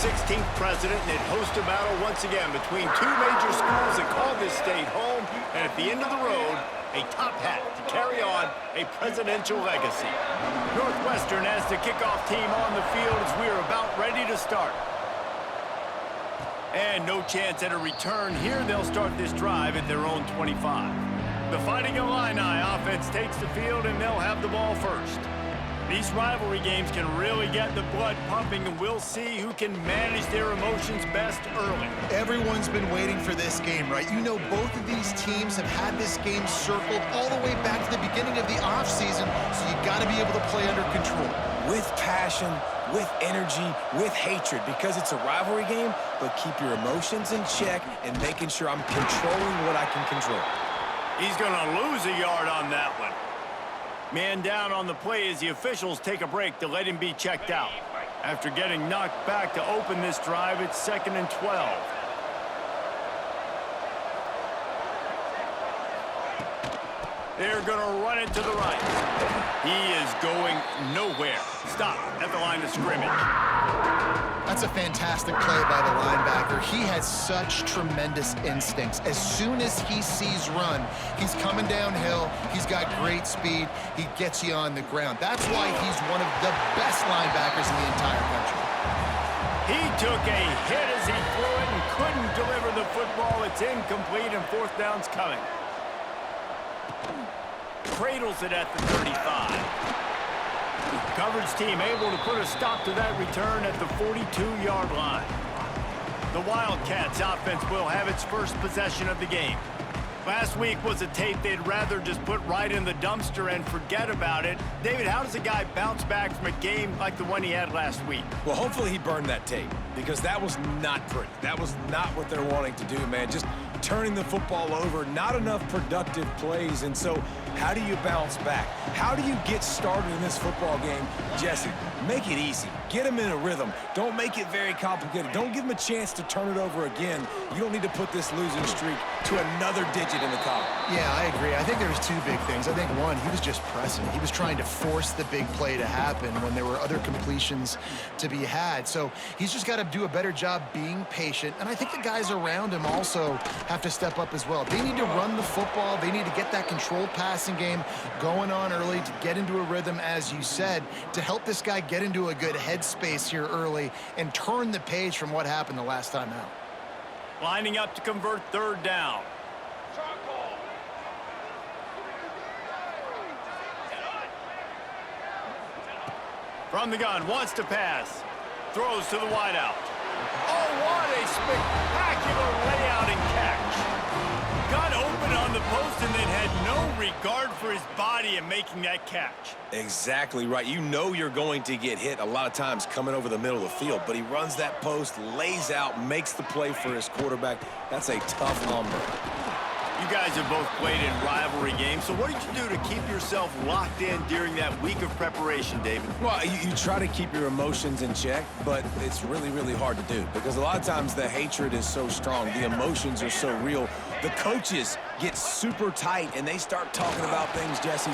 16th president, and it hosts a battle once again between two major schools that call this state home, and at the end of the road, a top hat to carry on a presidential legacy. Northwestern has the kickoff team on the field as we are about ready to start. And no chance at a return here. They'll start this drive at their own 25. The Fighting Illini offense takes the field, and they'll have the ball first. These rivalry games can really get the blood pumping, and we'll see who can manage their emotions best early. Everyone's been waiting for this game, right? You know, both of these teams have had this game circled all the way back to the beginning of the offseason, so you got to be able to play under control. With passion, with energy, with hatred, because it's a rivalry game, but keep your emotions in check and making sure I'm controlling what I can control. He's going to lose a yard on that one. Man down on the play as the officials take a break to let him be checked out. After getting knocked back to open this drive, it's 2nd and 12. They're going to run it to the right. He is going nowhere. Stop at the line of scrimmage. That's a fantastic play by the linebacker. He has such tremendous instincts. As soon as he sees run, he's coming downhill. He's got great speed. He gets you on the ground. That's why he's one of the best linebackers in the entire country. He took a hit as he threw it and couldn't deliver the football. It's incomplete, and 4th down's coming. Cradles it at the 35. Coverage team able to put a stop to that return at the 42-yard line. The Wildcats offense will have its first possession of the game. Last week was a tape they'd rather just put right in the dumpster and forget about it. David, how does a guy bounce back from a game like the one he had last week? Well, hopefully he burned that tape, because that was not pretty. That was not what they're wanting to do, man. Just turning the football over, not enough productive plays. And so how do you bounce back? How do you get started in this football game? Jesse, make it easy. Get him in a rhythm. Don't make it very complicated. Don't give him a chance to turn it over again. You don't need to put this losing streak to another digit in the column. Yeah, I agree. I think there's two big things. I think, one, he was just pressing. He was trying to force the big play to happen when there were other completions to be had. So he's just got to do a better job being patient. And I think the guys around him also have to step up as well. They need to run the football. They need to get that controlled passing game going on early to get into a rhythm, as you said, to help this guy get into a good headspace here early and turn the page from what happened the last time out. Lining up to convert 3rd down. From the gun, wants to pass. Throws to the wideout. Oh, what a spectacular layout and catch. Got open on the post and then had no regard for his body in making that catch. Exactly right. You know you're going to get hit a lot of times coming over the middle of the field, but he runs that post, lays out, makes the play for his quarterback. That's a tough number. You guys have both played in rivalry games, so what did you do to keep yourself locked in during that week of preparation, David? Well, you try to keep your emotions in check, but it's really, really hard to do because a lot of times the hatred is so strong, the emotions are so real. The coaches get super tight, and they start talking about things, Jesse.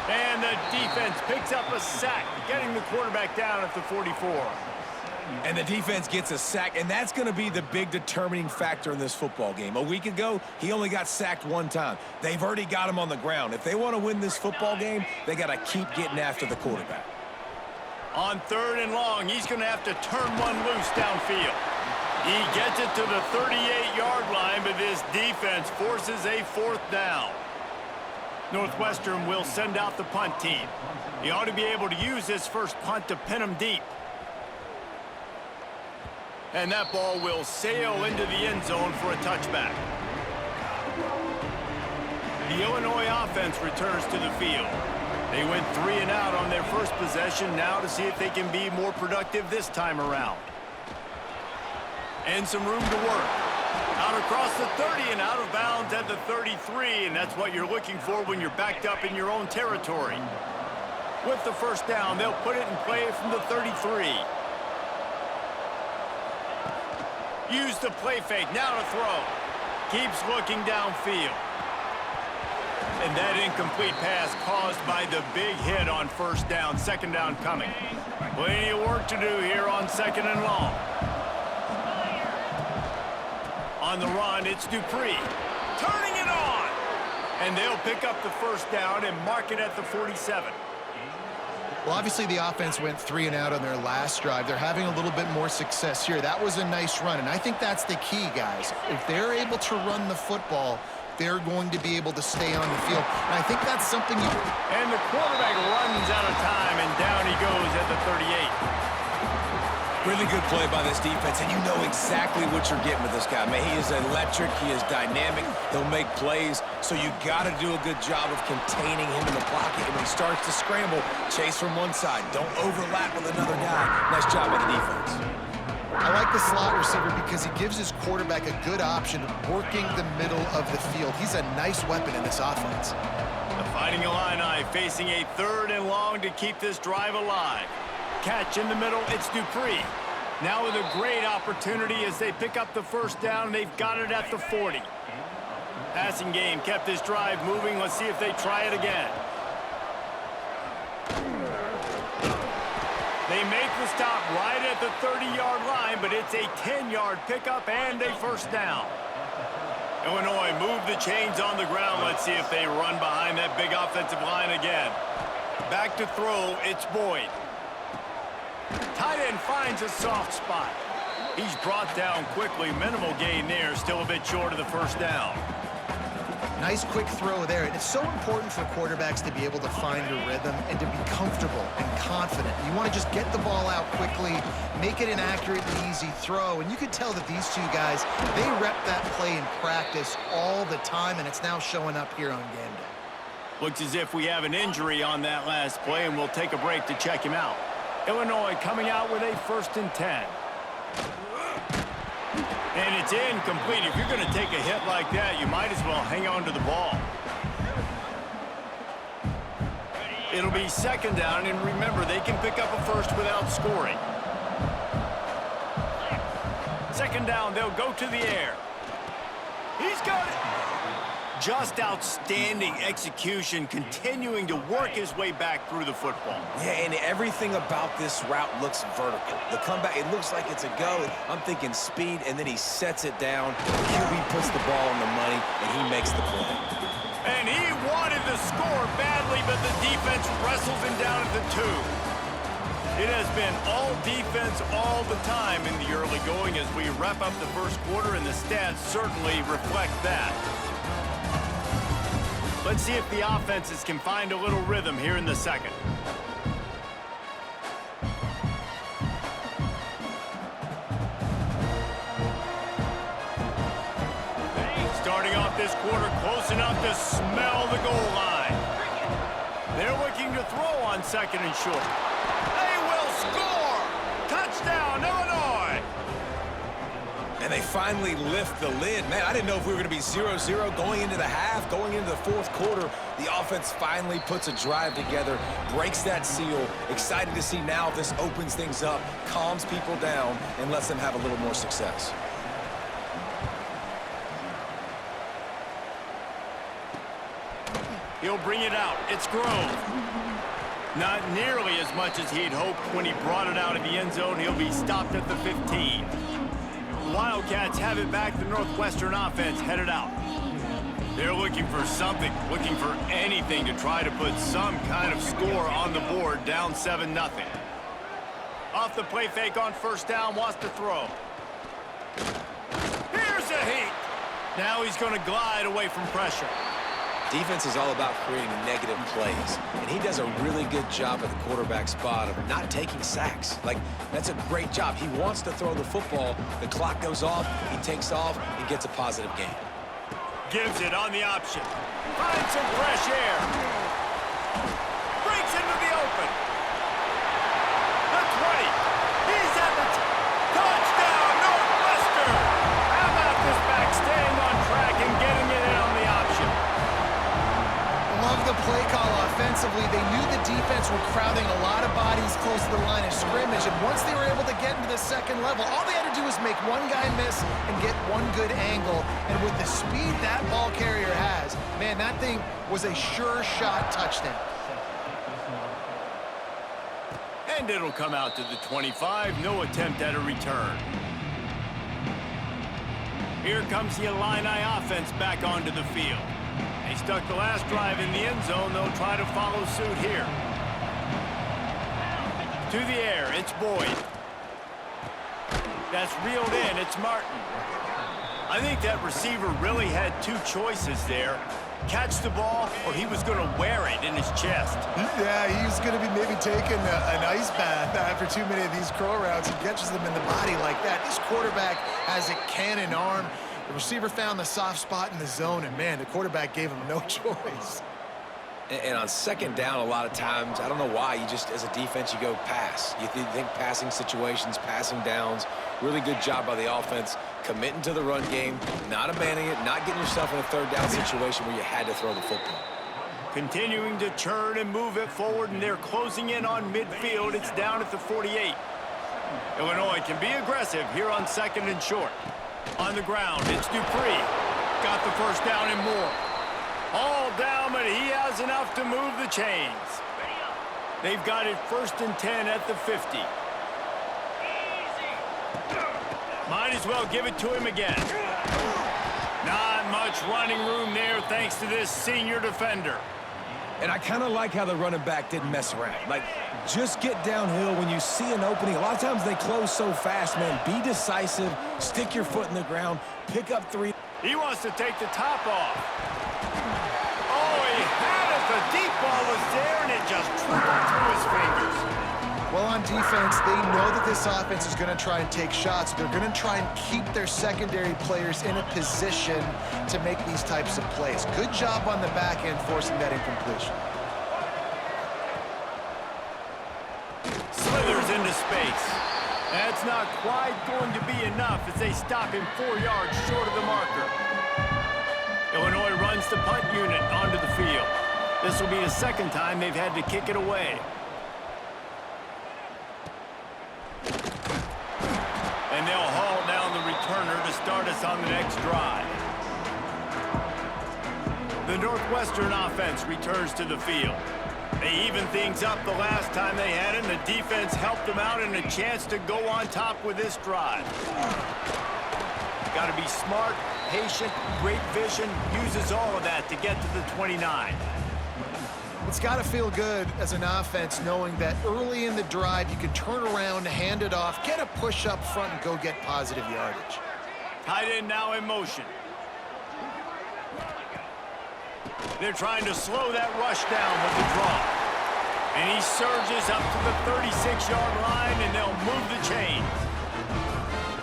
And the defense picks up a sack, getting the quarterback down at the 44. And the defense gets a sack, and that's going to be the big determining factor in this football game. A week ago, he only got sacked 1 time. They've already got him on the ground. If they want to win this football game, they got to keep getting after the quarterback. On 3rd and long, he's going to have to turn one loose downfield. He gets it to the 38-yard line, but this defense forces a 4th down. Northwestern will send out the punt team. He ought to be able to use this first punt to pin him deep. And that ball will sail into the end zone for a touchback. The Illinois offense returns to the field. They went 3 and out on their first possession, now to see if they can be more productive this time around. And some room to work. Out across the 30 and out of bounds at the 33, and that's what you're looking for when you're backed up in your own territory. With the first down, they'll put it in play from the 33. Use the play fake, now to throw. Keeps looking downfield. And that incomplete pass caused by the big hit on first down. 2nd down coming. Plenty of work to do here on 2nd and long. On the run, it's Dupree. Turning it on. And they'll pick up the first down and mark it at the 47. Well, obviously the offense went 3 and out on their last drive. They're having a little bit more success here. That was a nice run, and I think that's the key, guys. If they're able to run the football, they're going to be able to stay on the field. And I think that's something you... And the quarterback runs out of time, and down he goes at the 38. Really good play by this defense, and you know exactly what you're getting with this guy. Man, he is electric. He is dynamic. He'll make plays, so you got to do a good job of containing him in the pocket. And when he starts to scramble, chase from one side. Don't overlap with another guy. Nice job by the defense. I like the slot receiver because he gives his quarterback a good option working the middle of the field. He's a nice weapon in this offense. The Fighting Illini facing a 3rd and long to keep this drive alive. Catch in the middle, it's Dupree. Now with a great opportunity as they pick up the first down. They've got it at the 40. Passing game kept this drive moving. Let's see if they try it again. They make the stop right at the 30-yard line, but it's a 10-yard pickup and a first down. Illinois move the chains on the ground. Let's see if they run behind that big offensive line again. Back to throw, it's Boyd. Tight end finds a soft spot. He's brought down quickly. Minimal gain there. Still a bit short of the first down. Nice quick throw there. And it's so important for quarterbacks to be able to find a rhythm and to be comfortable and confident. You want to just get the ball out quickly, make it an accurate and easy throw. And you can tell that these two guys, they rep that play in practice all the time, and it's now showing up here on game day. Looks as if we have an injury on that last play, and we'll take a break to check him out. Illinois coming out with a 1st and 10. And it's incomplete. If you're going to take a hit like that, you might as well hang on to the ball. It'll be 2nd down, and remember, they can pick up a first without scoring. 2nd down, they'll go to the air. He's got it. Just outstanding execution, continuing to work his way back through the football. Yeah, and everything about this route looks vertical. The comeback, it looks like it's a go. I'm thinking speed, and then he sets it down. QB puts the ball on the money, and he makes the play. And he wanted the score badly, but the defense wrestles him down at the 2. It has been all defense all the time in the early going as we wrap up the first quarter, and the stats certainly reflect that. Let's see if the offenses can find a little rhythm here in the 2nd. Starting off this quarter close enough to smell the goal line. They're looking to throw on 2nd and short. They will score! Touchdown, Illinois! And they finally lift the lid. Man, I didn't know if we were going to be 0-0 going into the half, going into the 4th quarter. The offense finally puts a drive together, breaks that seal. Excited to see now if this opens things up, calms people down, and lets them have a little more success. He'll bring it out. It's Grove. Not nearly as much as he'd hoped when he brought it out of the end zone. He'll be stopped at the 15. Wildcats have it back. The Northwestern offense headed out. They're looking for something, looking for anything to try to put some kind of score on the board, down 7-0. Off the play fake on 1st down, wants to throw. Here's a heat. Now he's going to glide away from pressure. Defense is all about creating negative plays, and he does a really good job at the quarterback spot of not taking sacks. Like, that's a great job. He wants to throw the football. The clock goes off, he takes off, and gets a positive gain. Gives it on the option. Finds some fresh air. Breaks into the open. The 20. He's at the touchdown, Northwestern. How about this back staying on track and getting it in on the option? Love the play call offensively. They knew the defense were crowding a lot of bodies close to the line of scrimmage, and once they were able to get into the 2nd level, all they had to do was make one guy miss and get one good angle. And with the speed that ball carrier has, man, that thing was a sure shot touchdown. And it'll come out to the 25. No attempt at a return. Here comes the Illini offense back onto the field. They stuck the last drive in the end zone. They'll try to follow suit here. To the air, it's Boyd. That's reeled in, it's Martin. I think that receiver really had two choices there. Catch the ball, or he was going to wear it in his chest. Yeah, he was going to be maybe taking an ice bath after too many of these curl routes. He catches them in the body like that. This quarterback has a cannon arm. The receiver found the soft spot in the zone, and, man, the quarterback gave him no choice. And on second down, a lot of times, I don't know why, you just, as a defense, you go pass. You think passing situations, passing downs. Really good job by the offense, committing to the run game, not abandoning it, not getting yourself in a third down situation where you had to throw the football. Continuing to churn and move it forward, and they're closing in on midfield. It's down at the 48. Illinois can be aggressive here on second and short. On the ground, it's Dupree. Got the first down and more. All down, but he has enough to move the chains. They've got it 1st and 10 at the 50. Might as well give it to him again. Not much running room there thanks to this senior defender. And I kind of like how the running back didn't mess around. Like, just get downhill when you see an opening. A lot of times they close so fast, man. Be decisive, stick your foot in the ground, pick up 3. He wants to take the top off. Oh, he had it. The deep ball was there, and it just trickled through his fingers. Well, on defense, they know that this offense is going to try and take shots. They're going to try and keep their secondary players in a position to make these types of plays. Good job on the back end forcing that incompletion. Slithers into space. That's not quite going to be enough as they stop him 4 yards short of the marker. Illinois runs the punt unit onto the field. This will be the second time they've had to kick it away. And they'll haul down the returner to start us on the next drive. The Northwestern offense returns to the field. They even things up the last time they had it, and the defense helped them out and a chance to go on top with this drive. Got to be smart, patient, great vision, uses all of that to get to the 29. It's got to feel good as an offense knowing that early in the drive you can turn around, hand it off, get a push up front, and go get positive yardage. Tight end now in motion. They're trying to slow that rush down with the draw. And he surges up to the 36-yard line, and they'll move the chains.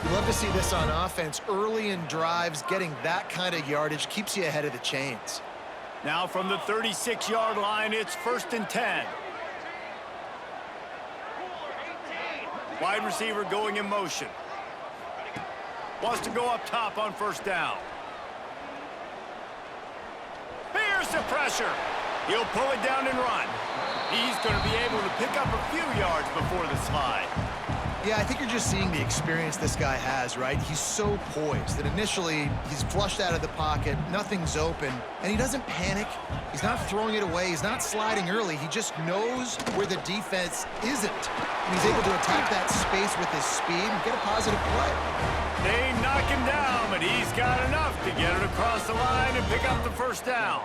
You love to see this on offense. Early in drives, getting that kind of yardage keeps you ahead of the chains. Now from the 36-yard line, it's 1st and 10. Wide receiver going in motion. Wants to go up top on 1st down. Here's the pressure. He'll pull it down and run. He's going to be able to pick up a few yards before the slide. Yeah, I think you're just seeing the experience this guy has, right? He's so poised that initially he's flushed out of the pocket, nothing's open, and he doesn't panic. He's not throwing it away. He's not sliding early. He just knows where the defense isn't. And he's able to attack that space with his speed and get a positive play. They knock him down, but he's got enough to get it across the line and pick up the 1st down.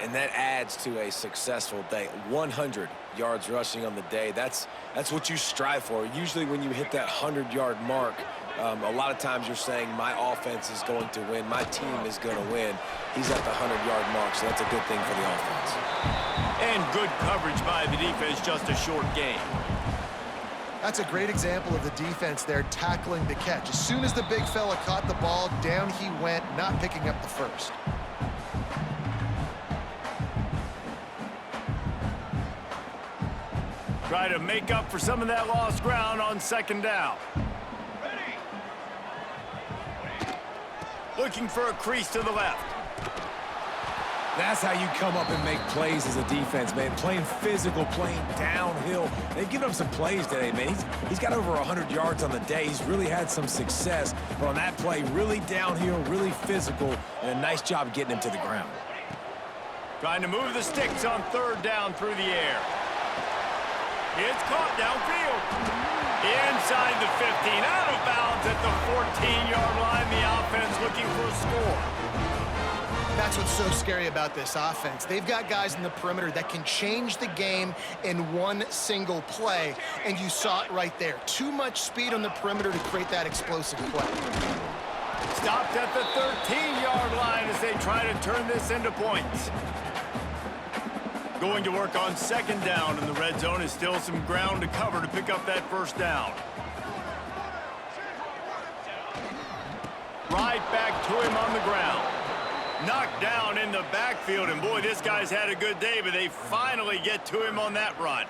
And that adds to a successful day. 100 yards rushing on the day. That's what you strive for. Usually when you hit that 100-yard mark, a lot of times you're saying my offense is going to win, my team is going to win. He's at the 100-yard mark, so that's a good thing for the offense. And good coverage by the defense, just a short gain. That's a great example of the defense there tackling the catch. As soon as the big fella caught the ball, down he went, not picking up the first. Try to make up for some of that lost ground on 2nd down. Looking for a crease to the left. That's how you come up and make plays as a defense, man. Playing physical, playing downhill. They've given him some plays today, man. He's got over 100 yards on the day. He's really had some success. But on that play, really downhill, really physical, and a nice job getting him to the ground. Trying to move the sticks on 3rd down through the air. It's caught downfield. Inside the 15, out of bounds at the 14-yard line. The offense looking for a score. That's what's so scary about this offense. They've got guys in the perimeter that can change the game in one single play, and you saw it right there. Too much speed on the perimeter to create that explosive play. Stopped at the 13-yard line as they try to turn this into points. Going to work on second down, and the red zone is still some ground to cover to pick up that first down. Right back to him on the ground. Knocked down in the backfield, and boy, this guy's had a good day, but they finally get to him on that run.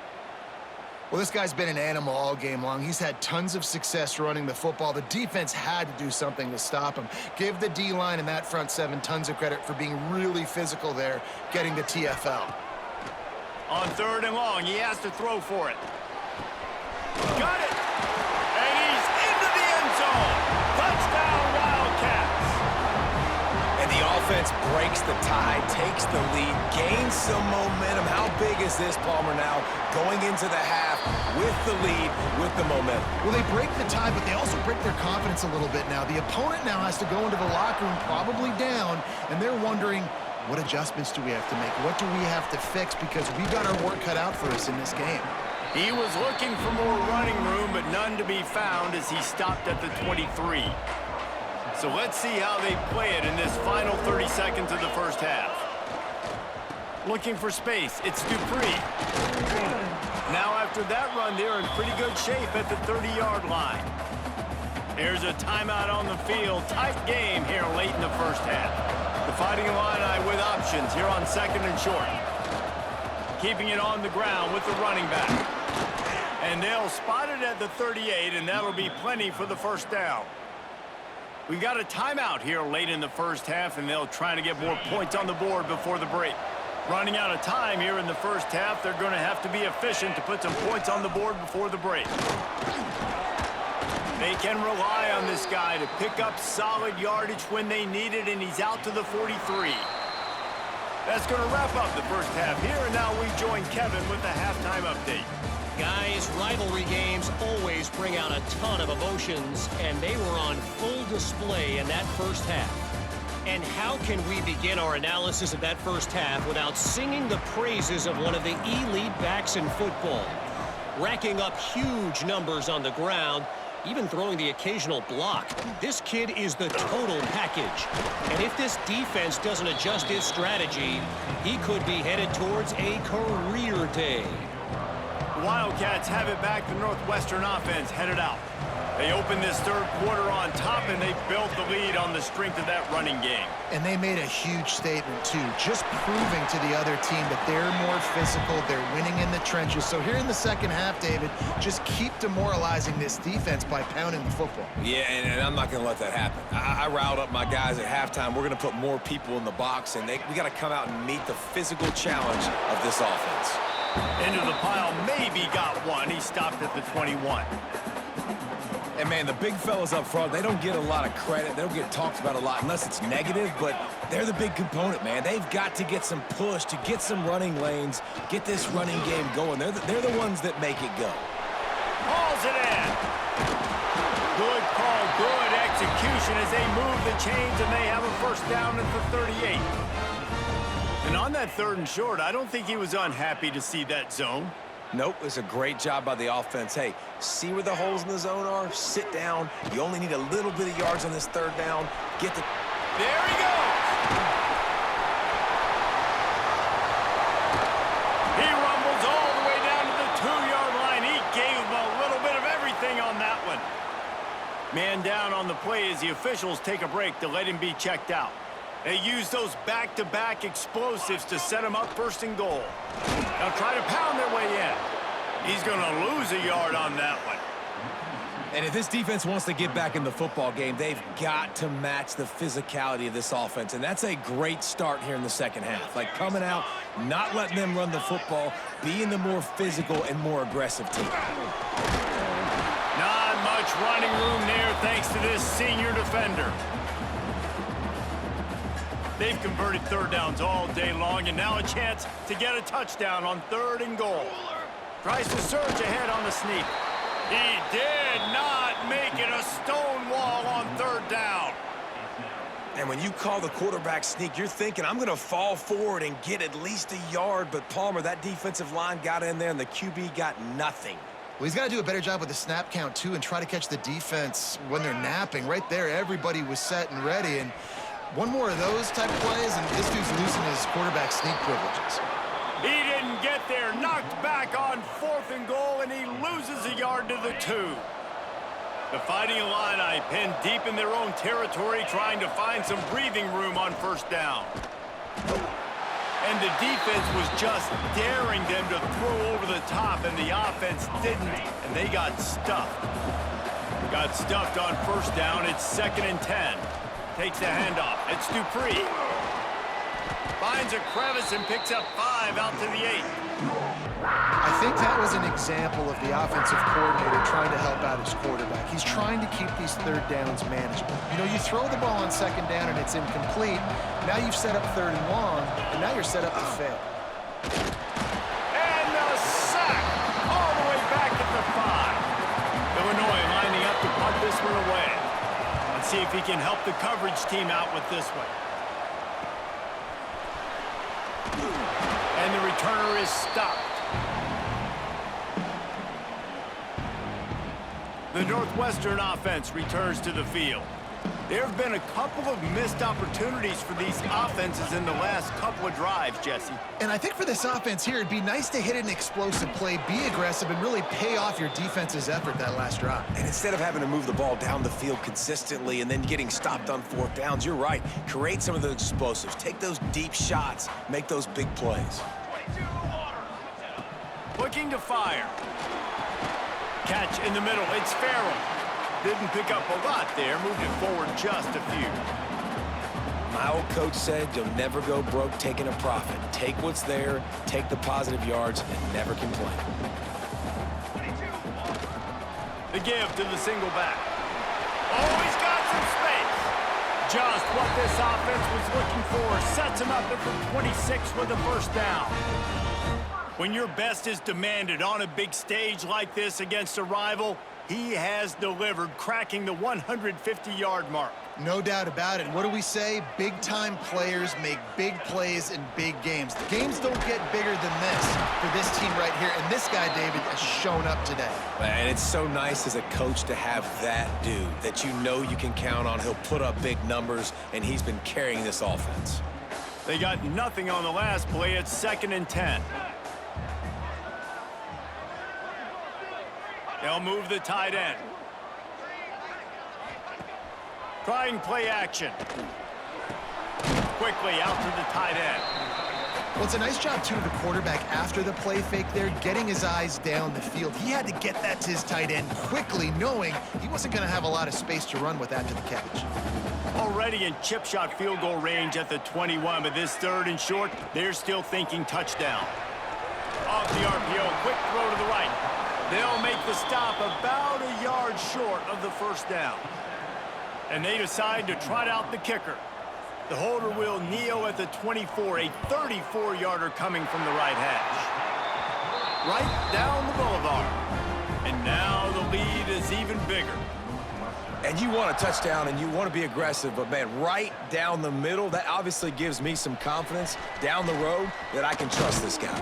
Well, this guy's been an animal all game long. He's had tons of success running the football. The defense had to do something to stop him. Give the D-line and that front seven tons of credit for being really physical there, getting the TFL. On third and long, he has to throw for it. Got it! And he's into the end zone! Touchdown, Wildcats! And the offense breaks the tie, takes the lead, gains some momentum. How big is this, Palmer, now going into the half with the lead, with the momentum? Well, they break the tie, but they also break their confidence a little bit now. The opponent now has to go into the locker room probably down, and they're wondering, what adjustments do we have to make? What do we have to fix? Because we've got our work cut out for us in this game. He was looking for more running room, but none to be found as he stopped at the 23. So let's see how they play it in this final 30 seconds of the first half. Looking for space, it's Dupree. Now after that run, they're in pretty good shape at the 30-yard line. There's a timeout on the field. Tight game here late in the first half. The Fighting Illini with options here on second and short. Keeping it on the ground with the running back. And they'll spot it at the 38, and that'll be plenty for the first down. We've got a timeout here late in the first half, and they'll try to get more points on the board before the break. Running out of time here in the first half, they're going to have to be efficient to put some points on the board before the break. They can rely on this guy to pick up solid yardage when they need it, and he's out to the 43. That's going to wrap up the first half here, and now we join Kevin with the halftime update. Guys, rivalry games always bring out a ton of emotions, and they were on full display in that first half. And how can we begin our analysis of that first half without singing the praises of one of the elite backs in football? Racking up huge numbers on the ground, even throwing the occasional block. This kid is the total package. And if this defense doesn't adjust its strategy, he could be headed towards a career day. Wildcats have it back. The Northwestern offense headed out. They opened this third quarter on top, and they built the lead on the strength of that running game. And they made a huge statement, too, just proving to the other team that they're more physical, they're winning in the trenches. So here in the second half, David, just keep demoralizing this defense by pounding the football. Yeah, and I'm not going to let that happen. I riled up my guys at halftime. We're going to put more people in the box, and we got to come out and meet the physical challenge of this offense. Into the pile, maybe got one. He stopped at the 21. And, man, the big fellas up front, they don't get a lot of credit. They don't get talked about a lot unless it's negative, but they're the big component, man. They've got to get some push, to get some running lanes, get this running game going. They're the ones that make it go. Hauls it in. Good call, good execution as they move the chains, and they have a first down at the 38. And on that third and short, I don't think he was unhappy to see that zone. Nope, it's a great job by the offense. Hey, see where the holes in the zone are? Sit down. You only need a little bit of yards on this third down. Get the... There he goes! He rumbles all the way down to the 2-yard line. He gave him a little bit of everything on that one. Man down on the play as the officials take a break to let him be checked out. They use those back-to-back explosives to set him up first and goal. They'll try to pound their way in. He's going to lose a yard on that one. And if this defense wants to get back in the football game, they've got to match the physicality of this offense. And that's a great start here in the second half. Like coming out, not letting them run the football, being the more physical and more aggressive team. Not much running room there thanks to this senior defender. They've converted third downs all day long, and now a chance to get a touchdown on third and goal. Tries to surge ahead on the sneak. He did not make it a stone wall on third down. And when you call the quarterback sneak, you're thinking, I'm going to fall forward and get at least a yard. But, Palmer, that defensive line got in there, and the QB got nothing. Well, he's got to do a better job with the snap count, too, and try to catch the defense when they're napping. Right there, everybody was set and ready. And one more of those type plays, and this dude's losing his quarterback sneak privileges. He didn't get there. Knocked back on 4th and goal, and he loses a yard to the 2. The Fighting Illini pinned deep in their own territory, trying to find some breathing room on first down. And the defense was just daring them to throw over the top, and the offense didn't, and they got stuffed. Got stuffed on first down. It's 2nd and 10. Takes the handoff. It's Dupree. Finds a crevice and picks up 5 out to the 8. I think that was an example of the offensive coordinator trying to help out his quarterback. He's trying to keep these third downs manageable. You know, you throw the ball on 2nd down and it's incomplete. Now you've set up 3rd and long, and now you're set up to fail. And the sack all the way back at the 5. Illinois lining up to punt this one away. Let's see if he can help the coverage team out with this one. And the returner is stopped. The Northwestern offense returns to the field. There have been a couple of missed opportunities for these offenses in the last couple of drives, Jesse. And I think for this offense here, it'd be nice to hit an explosive play, be aggressive, and really pay off your defense's effort that last drive. And instead of having to move the ball down the field consistently and then getting stopped on 4th downs, you're right. Create some of those explosives. Take those deep shots. Make those big plays. Looking to fire. Catch in the middle. It's Farrell. Didn't pick up a lot there. Moved it forward just a few. My old coach said you'll never go broke taking a profit. Take what's there, take the positive yards, and never complain. The give to the single back. Oh, he's got some space. Just what this offense was looking for. Sets him up for 26 with a first down. When your best is demanded on a big stage like this against a rival, he has delivered, cracking the 150-yard mark. No doubt about it. What do we say? Big-time players make big plays in big games. The games don't get bigger than this for this team right here, and this guy, David, has shown up today. And it's so nice as a coach to have that dude that you know you can count on. He'll put up big numbers, and he's been carrying this offense. They got nothing on the last play. It's 2nd and 10. They'll move the tight end. Trying play action. Quickly out to the tight end. Well, it's a nice job, too, of the quarterback after the play fake there, getting his eyes down the field. He had to get that to his tight end quickly, knowing he wasn't going to have a lot of space to run with after the catch. Already in chip shot field goal range at the 21, but this 3rd and short, they're still thinking touchdown. Off the RPO, quick throw to the right. They'll make the stop about a yard short of the first down. And they decide to trot out the kicker. The holder will kneel at the 24, a 34-yarder coming from the right hash. Right down the boulevard. And now the lead is even bigger. And you want a touchdown and you want to be aggressive, but, man, right down the middle, that obviously gives me some confidence down the road that I can trust this guy.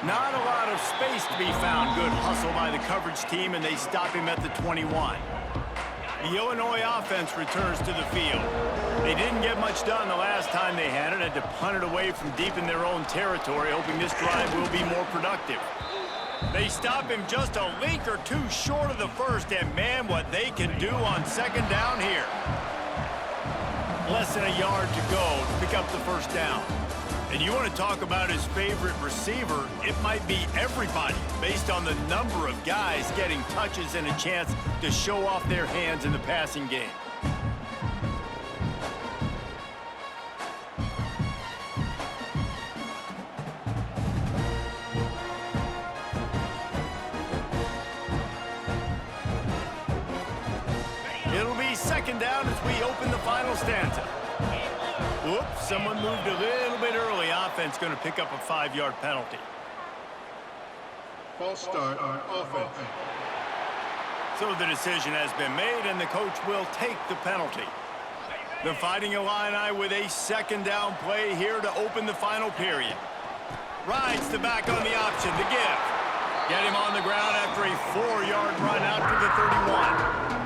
Not a lot of space to be found. Good hustle by the coverage team, and they stop him at the 21. The Illinois offense returns to the field. They didn't get much done the last time they had it, had to punt it away from deep in their own territory, hoping this drive will be more productive. They stop him just a link or two short of the first, and man, what they can do on 2nd down here. Less than a yard to go to pick up the first down. And you want to talk about his favorite receiver, it might be everybody based on the number of guys getting touches and a chance to show off their hands in the passing game. It'll be 2nd down as we open the final stanza. Whoops, someone moved a little bit early. Offense going to pick up a 5-yard penalty. False start on offense. So the decision has been made, and the coach will take the penalty. The Fighting Illini with a second down play here to open the final period. Rides the back on the option to give. Get him on the ground after a 4-yard run out to the 31.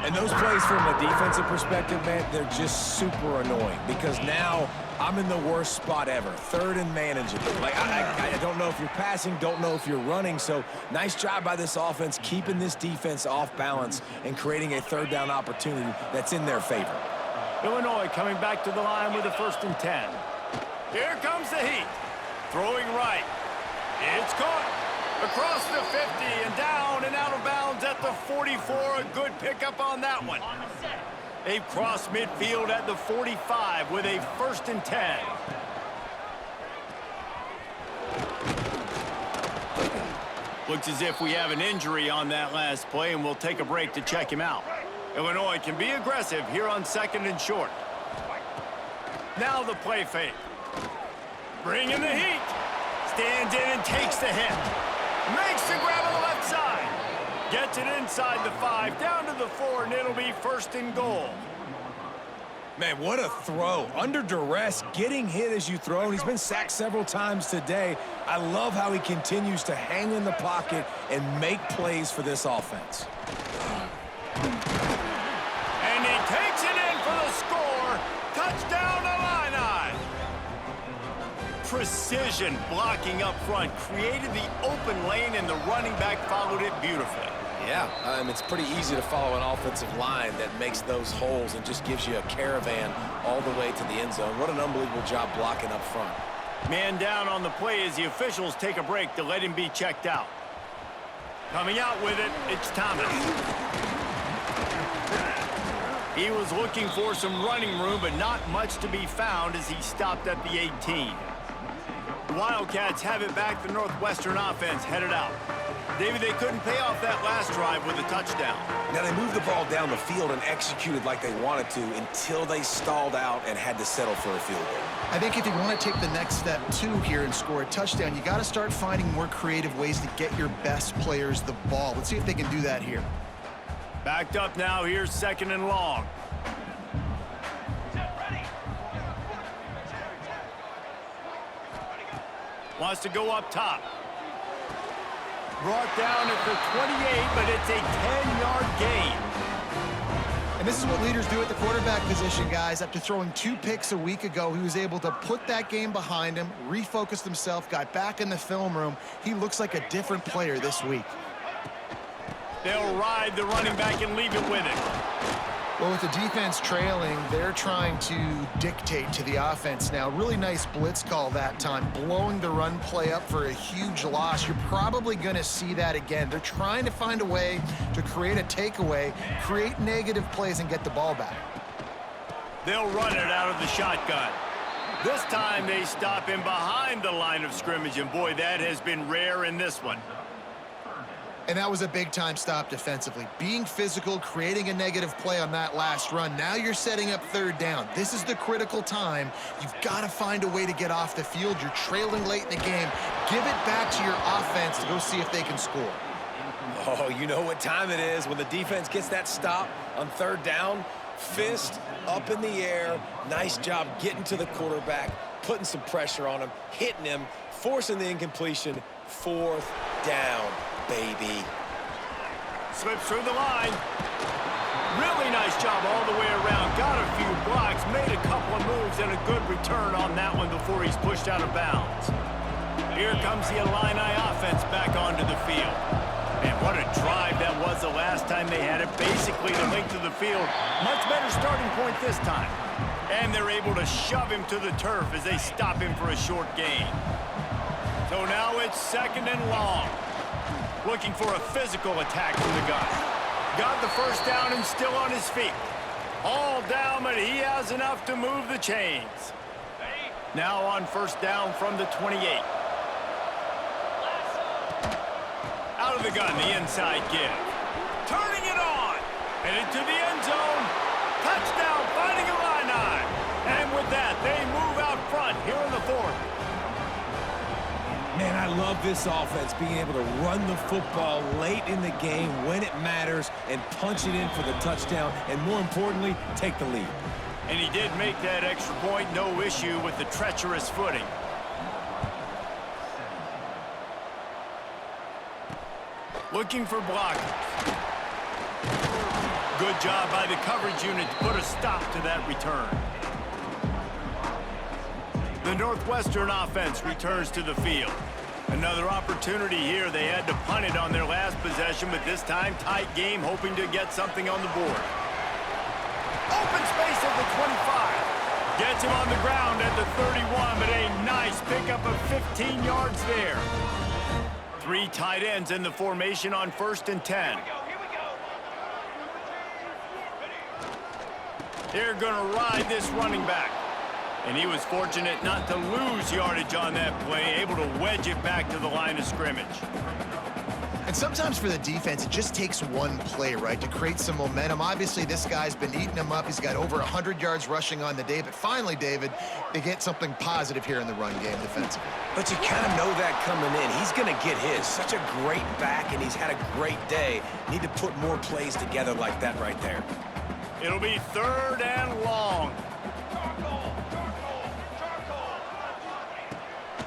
And those plays from a defensive perspective, man, they're just super annoying because now I'm in the worst spot ever, third and manageable. Like, I don't know if you're passing, don't know if you're running, so nice job by this offense keeping this defense off balance and creating a third down opportunity that's in their favor. Illinois coming back to the line with a 1st and 10. Here comes the heat. Throwing right. It's caught. Across the 50 and down and out of bounds at the 44. A good pickup on that one. They've crossed midfield at the 45 with a 1st and 10. Looks as if we have an injury on that last play, and we'll take a break to check him out. Illinois can be aggressive here on 2nd and short. Now the play fake. Bringing the heat. Stands in and takes the hit. Makes the grab on the left side. Gets it inside the 5, down to the 4, and it'll be 1st and goal. Man, what a throw. Under duress, getting hit as you throw. He's been sacked several times today. I love how he continues to hang in the pocket and make plays for this offense. And he takes it in for the score. Touchdown, Illini. Precision blocking up front created the open lane, and the running back followed it beautifully. Yeah, it's pretty easy to follow an offensive line that makes those holes and just gives you a caravan all the way to the end zone. What an unbelievable job blocking up front. Man down on the play as the officials take a break to let him be checked out. Coming out with it, it's Thomas. He was looking for some running room, but not much to be found as he stopped at the 18. The Wildcats have it back. The Northwestern offense headed out. David, they couldn't pay off that last drive with a touchdown. Now, they moved the ball down the field and executed like they wanted to until they stalled out and had to settle for a field goal. I think if you want to take the next step, too, here and score a touchdown, you got to start finding more creative ways to get your best players the ball. Let's see if they can do that here. Backed up now. Here's 2nd and long. Wants to go up top. Brought down at the 28, but it's a 10-yard gain. And this is what leaders do at the quarterback position, guys. After throwing 2 picks a week ago, he was able to put that game behind him, refocused himself, got back in the film room. He looks like a different player this week. They'll ride the running back and leave it with it. Well, with the defense trailing, they're trying to dictate to the offense now. Really nice blitz call that time, blowing the run play up for a huge loss. You're probably going to see that again. They're trying to find a way to create a takeaway, create negative plays, and get the ball back. They'll run it out of the shotgun. This time they stop him behind the line of scrimmage, and boy, that has been rare in this one. And that was a big-time stop defensively. Being physical, creating a negative play on that last run. Now you're setting up 3rd down. This is the critical time. You've got to find a way to get off the field. You're trailing late in the game. Give it back to your offense to go see if they can score. Oh, you know what time it is when the defense gets that stop on 3rd down. Fist up in the air. Nice job getting to the quarterback, putting some pressure on him, hitting him, forcing the incompletion. 4th down. Baby. Slips through the line. Really nice job all the way around. Got a few blocks, made a couple of moves, and a good return on that one before he's pushed out of bounds. Here comes the Illini offense back onto the field. And what a drive that was the last time they had it. Basically the length of the field. Much better starting point this time. And they're able to shove him to the turf as they stop him for a short gain. So now it's 2nd and long. Looking for a physical attack from the gun. Got the 1st down and still on his feet. All down, but he has enough to move the chains. Now on 1st down from the 28. Out of the gun, the inside give. Turning it on. Headed to the end zone. Touchdown, Fighting Illini. And with that, they move out front here in the 4th. Man, I love this offense being able to run the football late in the game when it matters and punch it in for the touchdown and, more importantly, take the lead. And he did make that extra point, no issue with the treacherous footing. Looking for blockers. Good job by the coverage unit to put a stop to that return. The Northwestern offense returns to the field. Another opportunity here. They had to punt it on their last possession, but this time tight game, hoping to get something on the board. Open space at the 25. Gets him on the ground at the 31, but a nice pickup of 15 yards there. 3 tight ends in the formation on 1st and 10. They're going to ride this running back. And he was fortunate not to lose yardage on that play, able to wedge it back to the line of scrimmage. And sometimes for the defense, it just takes one play, right, to create some momentum. Obviously, this guy's been eating them up. He's got over 100 yards rushing on the day. But finally, David, they get something positive here in the run game defensively. But you kind of know that coming in. He's going to get his. Such a great back, and he's had a great day. Need to put more plays together like that right there. It'll be 3rd and long.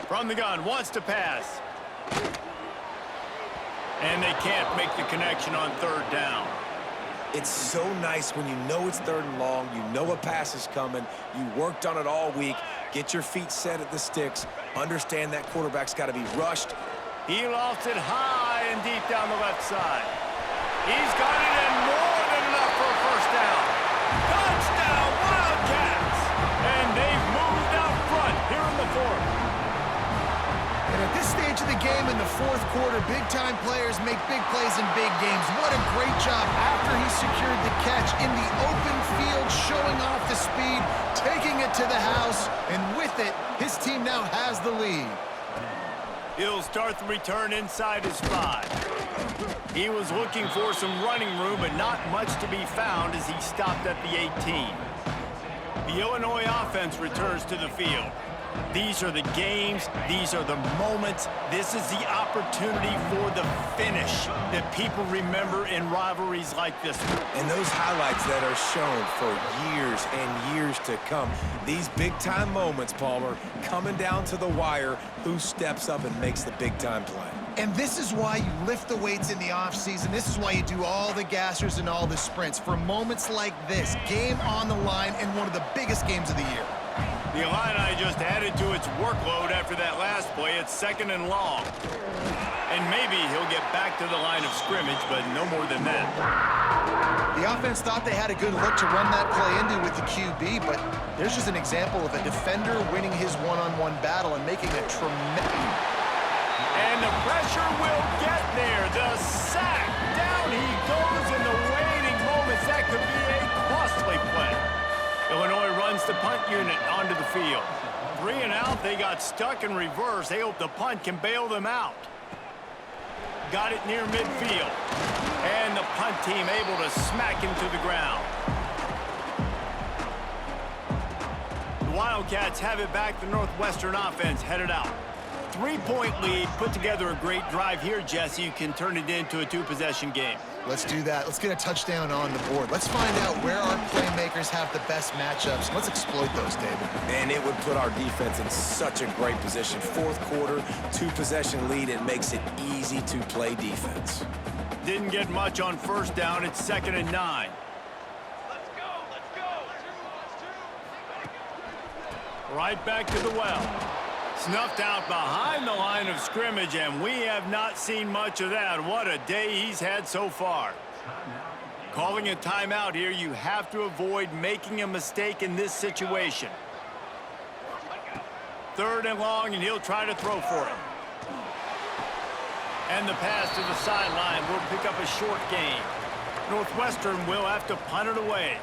From the gun, wants to pass. And they can't make the connection on 3rd down. It's so nice when you know it's 3rd and long, you know a pass is coming, you worked on it all week, get your feet set at the sticks, understand that quarterback's got to be rushed. He lofts it high and deep down the left side. He's got it in more than enough for a 1st down. Touchdown, Wildcats! And they've moved out front here in the 4th. And at this stage of the game in the 4th quarter, big-time players make big plays in big games. What a great job after he secured the catch in the open field, showing off the speed, taking it to the house, and with it, his team now has the lead. He'll start the return inside his 5. He was looking for some running room, but not much to be found as he stopped at the 18. The Illinois offense returns to the field. These are the games. These are the moments. This is the opportunity for the finish that people remember in rivalries like this one. And those highlights that are shown for years and years to come. These big-time moments, Palmer, coming down to the wire, who steps up and makes the big-time play. And this is why you lift the weights in the offseason. This is why you do all the gassers and all the sprints. For moments like this, game on the line in one of the biggest games of the year. The Illini just added to its workload after that last play. It's 2nd and long. And maybe he'll get back to the line of scrimmage, but no more than that. The offense thought they had a good look to run that play into with the QB, but there's just an example of a defender winning his one-on-one battle and making a tremendous... And the pressure will get there. The sack. Down he goes in the waiting moments. That could be a costly play. Illinois runs the punt unit onto the field. 3 and out. They got stuck in reverse. They hope the punt can bail them out. Got it near midfield. And the punt team able to smack him to the ground. The Wildcats have it back. The Northwestern offense headed out. 3-point lead. Put together a great drive here, Jesse. You can turn it into a 2-possession game. Let's do that. Let's get a touchdown on the board. Let's find out where our playmakers have the best matchups. Let's exploit those, David. And it would put our defense in such a great position. 4th quarter, 2-possession lead. It makes it easy to play defense. Didn't get much on 1st down. It's 2nd and 9. Right back to the well. Snuffed out behind the line of scrimmage, and we have not seen much of that. What a day he's had so far. Calling a timeout here. You have to avoid making a mistake in this situation. 3rd and long, and he'll try to throw for it. And the pass to the sideline will pick up a short gain. Northwestern will have to punt it away.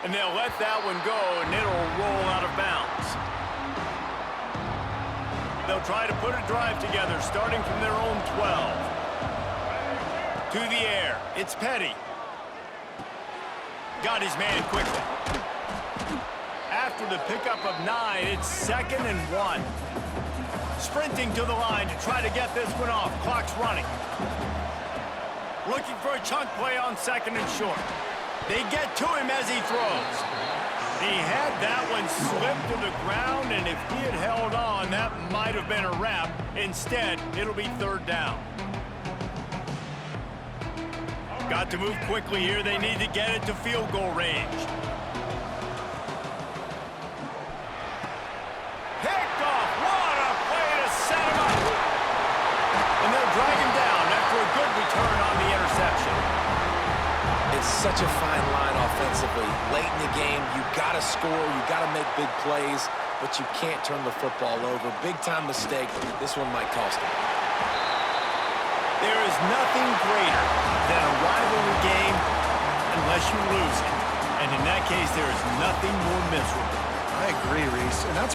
And they'll let that one go, and it'll roll out of bounds. They'll try to put a drive together, starting from their own 12. To the air, it's Petty. Got his man quickly. After the pickup of 9, it's 2nd and 1. Sprinting to the line to try to get this one off. Clock's running. Looking for a chunk play on 2nd and short. They get to him as he throws. He had that one slip to the ground, and if he had held on, that might have been a wrap. Instead, it'll be 3rd down. Got to move quickly here. They need to get it to field goal range. Picked off. What a play to set him up. And they'll drag him down after a good return on the interception. It's such a fine line offensively. Late in the game, you got to score, you got to make big plays, but you can't turn the football over. Big-time mistake. This one might cost him. There is nothing greater than a rivalry game unless you lose it. And in that case, there is nothing more miserable. I agree, Reese. And that's